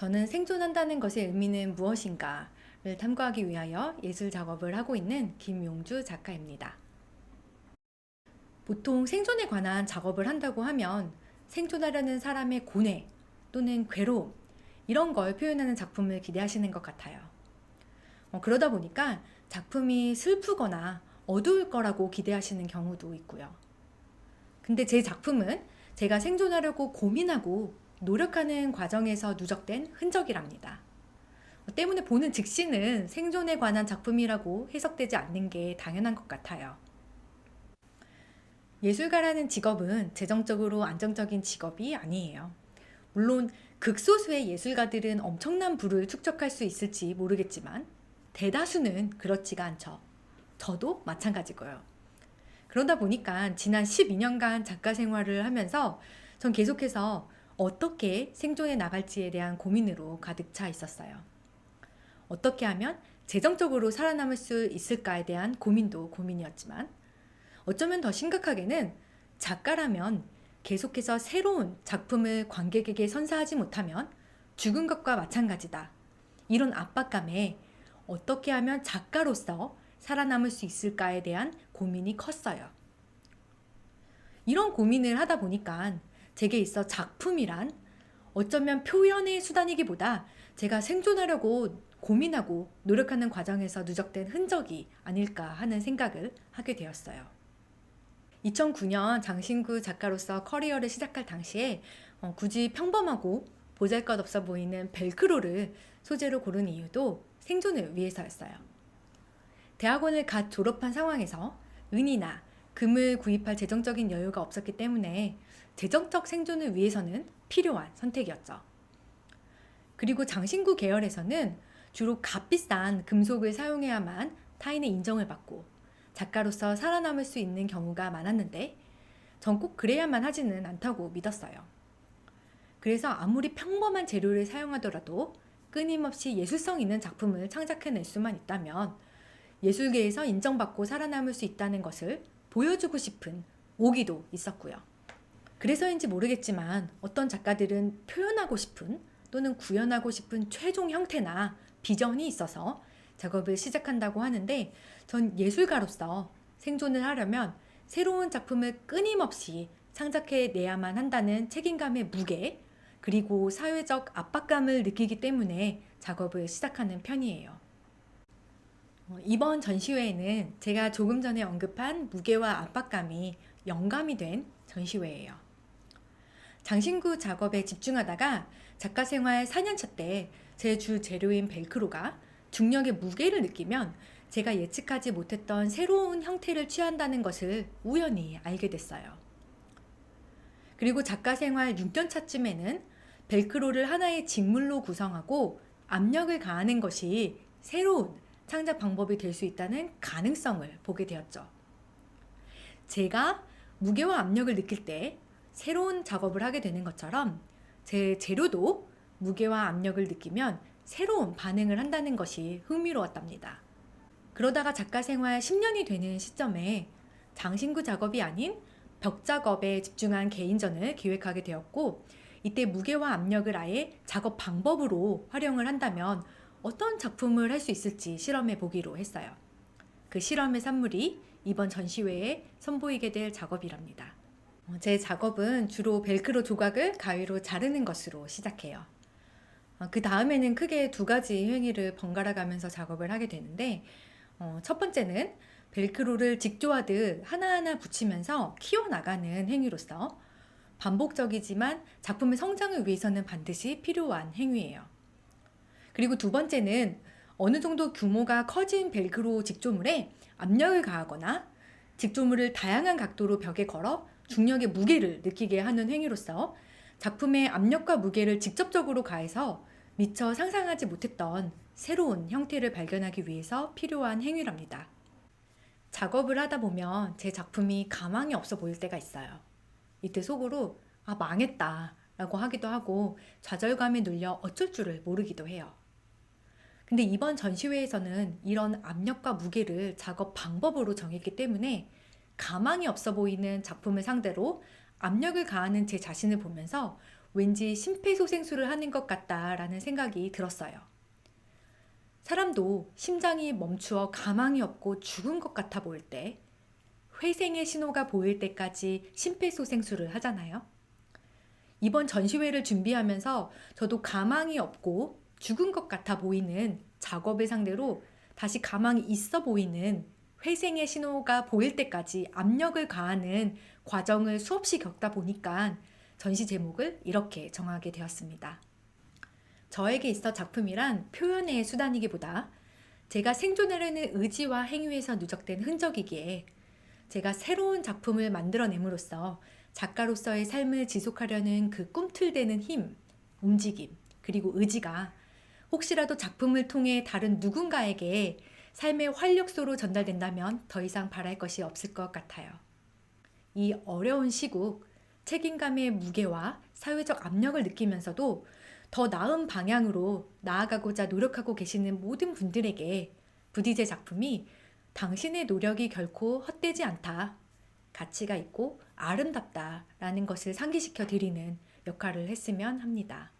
저는 생존한다는 것의 의미는 무엇인가를 탐구하기 위하여 예술 작업을 하고 있는 김용주 작가입니다. 보통 생존에 관한 작업을 한다고 하면 생존하려는 사람의 고뇌 또는 괴로움 이런 걸 표현하는 작품을 기대하시는 것 같아요. 그러다 보니까 작품이 슬프거나 어두울 거라고 기대하시는 경우도 있고요. 근데 제 작품은 제가 생존하려고 고민하고 노력하는 과정에서 누적된 흔적이랍니다. 때문에 보는 즉시는 생존에 관한 작품이라고 해석되지 않는 게 당연한 것 같아요. 예술가라는 직업은 재정적으로 안정적인 직업이 아니에요. 물론 극소수의 예술가들은 엄청난 부를 축적할 수 있을지 모르겠지만 대다수는 그렇지가 않죠. 저도 마찬가지고요. 그러다 보니까 지난 12년간 작가 생활을 하면서 전 계속해서 어떻게 생존해 나갈지에 대한 고민으로 가득 차 있었어요. 어떻게 하면 재정적으로 살아남을 수 있을까에 대한 고민도 고민이었지만 어쩌면 더 심각하게는 작가라면 계속해서 새로운 작품을 관객에게 선사하지 못하면 죽은 것과 마찬가지다. 이런 압박감에 어떻게 하면 작가로서 살아남을 수 있을까에 대한 고민이 컸어요. 이런 고민을 하다 보니까 제게 있어 작품이란 어쩌면 표현의 수단이기보다 제가 생존하려고 고민하고 노력하는 과정에서 누적된 흔적이 아닐까 하는 생각을 하게 되었어요. 2009년 장신구 작가로서 커리어를 시작할 당시에 굳이 평범하고 보잘것없어 보이는 벨크로를 소재로 고른 이유도 생존을 위해서였어요. 대학원을 갓 졸업한 상황에서 은이나 금을 구입할 재정적인 여유가 없었기 때문에 재정적 생존을 위해서는 필요한 선택이었죠. 그리고 장신구 계열에서는 주로 값비싼 금속을 사용해야만 타인의 인정을 받고 작가로서 살아남을 수 있는 경우가 많았는데 전 꼭 그래야만 하지는 않다고 믿었어요. 그래서 아무리 평범한 재료를 사용하더라도 끊임없이 예술성 있는 작품을 창작해낼 수만 있다면 예술계에서 인정받고 살아남을 수 있다는 것을 보여주고 싶은 오기도 있었고요. 그래서인지 모르겠지만 어떤 작가들은 표현하고 싶은 또는 구현하고 싶은 최종 형태나 비전이 있어서 작업을 시작한다고 하는데 전 예술가로서 생존을 하려면 새로운 작품을 끊임없이 창작해내야만 한다는 책임감의 무게 그리고 사회적 압박감을 느끼기 때문에 작업을 시작하는 편이에요. 이번 전시회에는 제가 조금 전에 언급한 무게와 압박감이 영감이 된 전시회예요. 장신구 작업에 집중하다가 작가 생활 4년차 때 제 주 재료인 벨크로가 중력의 무게를 느끼면 제가 예측하지 못했던 새로운 형태를 취한다는 것을 우연히 알게 됐어요. 그리고 작가 생활 6년차쯤에는 벨크로를 하나의 직물로 구성하고 압력을 가하는 것이 새로운 창작 방법이 될 수 있다는 가능성을 보게 되었죠. 제가 무게와 압력을 느낄 때 새로운 작업을 하게 되는 것처럼 제 재료도 무게와 압력을 느끼면 새로운 반응을 한다는 것이 흥미로웠답니다. 그러다가 작가 생활 10년이 되는 시점에 장신구 작업이 아닌 벽 작업에 집중한 개인전을 기획하게 되었고 이때 무게와 압력을 아예 작업 방법으로 활용을 한다면 어떤 작품을 할 수 있을지 실험해 보기로 했어요. 그 실험의 산물이 이번 전시회에 선보이게 될 작업이랍니다. 제 작업은 주로 벨크로 조각을 가위로 자르는 것으로 시작해요. 그 다음에는 크게 두 가지 행위를 번갈아 가면서 작업을 하게 되는데 첫 번째는 벨크로를 직조하듯 하나하나 붙이면서 키워나가는 행위로서 반복적이지만 작품의 성장을 위해서는 반드시 필요한 행위예요. 그리고 두 번째는 어느 정도 규모가 커진 벨크로 직조물에 압력을 가하거나 직조물을 다양한 각도로 벽에 걸어 중력의 무게를 느끼게 하는 행위로서 작품의 압력과 무게를 직접적으로 가해서 미처 상상하지 못했던 새로운 형태를 발견하기 위해서 필요한 행위랍니다. 작업을 하다 보면 제 작품이 가망이 없어 보일 때가 있어요. 이때 속으로 망했다 라고 하기도 하고 좌절감에 눌려 어쩔 줄을 모르기도 해요. 근데 이번 전시회에서는 이런 압력과 무게를 작업 방법으로 정했기 때문에 가망이 없어 보이는 작품을 상대로 압력을 가하는 제 자신을 보면서 왠지 심폐소생술을 하는 것 같다라는 생각이 들었어요. 사람도 심장이 멈추어 가망이 없고 죽은 것 같아 보일 때, 회생의 신호가 보일 때까지 심폐소생술을 하잖아요. 이번 전시회를 준비하면서 저도 가망이 없고 죽은 것 같아 보이는 작업을 상대로 다시 가망이 있어 보이는 회생의 신호가 보일 때까지 압력을 가하는 과정을 수없이 겪다 보니까 전시 제목을 이렇게 정하게 되었습니다. 저에게 있어 작품이란 표현의 수단이기보다 제가 생존하려는 의지와 행위에서 누적된 흔적이기에 제가 새로운 작품을 만들어냄으로써 작가로서의 삶을 지속하려는 그 꿈틀대는 힘, 움직임, 그리고 의지가 혹시라도 작품을 통해 다른 누군가에게 삶의 활력소로 전달된다면 더 이상 바랄 것이 없을 것 같아요. 이 어려운 시국, 책임감의 무게와 사회적 압력을 느끼면서도 더 나은 방향으로 나아가고자 노력하고 계시는 모든 분들에게 부디 제 작품이 당신의 노력이 결코 헛되지 않다, 가치가 있고 아름답다라는 것을 상기시켜 드리는 역할을 했으면 합니다.